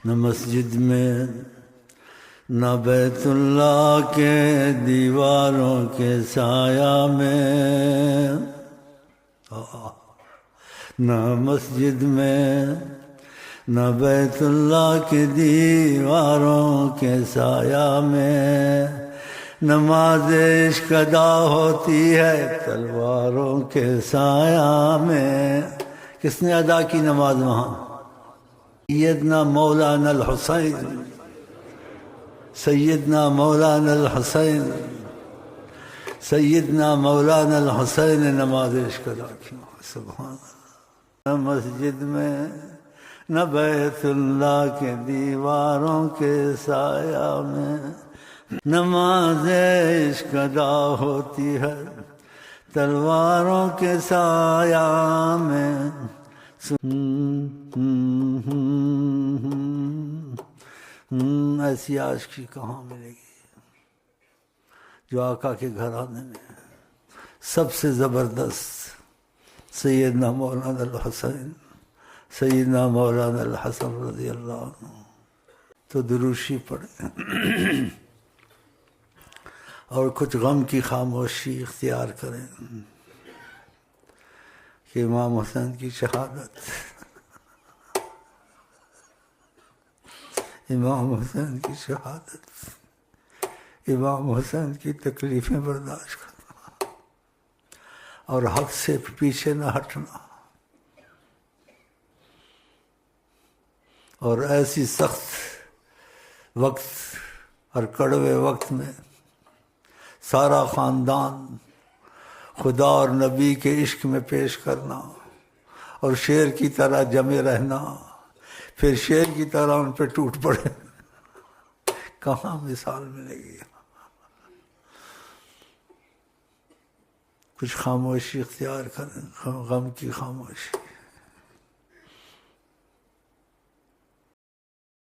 نہ مسجد میں نہ بیت اللہ کے دیواروں کے سایہ میں، نہ مسجد میں نہ بیت اللہ کے دیواروں کے سایہ میں، نماز عشق ادا ہوتی ہے تلواروں کے سایہ میں۔ کس نے ادا کی نماز وہاں؟ سیدنا مولانا الحسین، سیدنا مولانا الحسین، سیدنا مولانا الحسین نے نماز عشق ادا کی۔ سبحان اللہ۔ نہ مسجد میں نہ بیت اللہ کے دیواروں کے سایہ میں، نماز عشق ادا ہوتی ہے تلواروں کے سایہ میں۔ ایسی عاشقی کہاں ملے گی جو آقا کے گھرانے میں سب سے زبردست سیدنا مولانا الحسین، سیدنا مولانا الحسن رضی اللہ عنہ۔ تو دروشی پڑھیں اور کچھ غم کی خاموشی اختیار کریں کہ امام حسین کی شہادت، امام حسین کی شہادت، امام حسین کی تکلیفیں برداشت کرنا اور حق سے پیچھے نہ ہٹنا، اور ایسی سخت وقت اور کڑوے وقت میں سارا خاندان خدا اور نبی کے عشق میں پیش کرنا اور شیر کی طرح جمے رہنا، پھر شیر کی طرح ان پہ ٹوٹ پڑے، کہاں مثال ملے گی؟ کچھ خاموشی اختیار کریں، غم کی خاموشی۔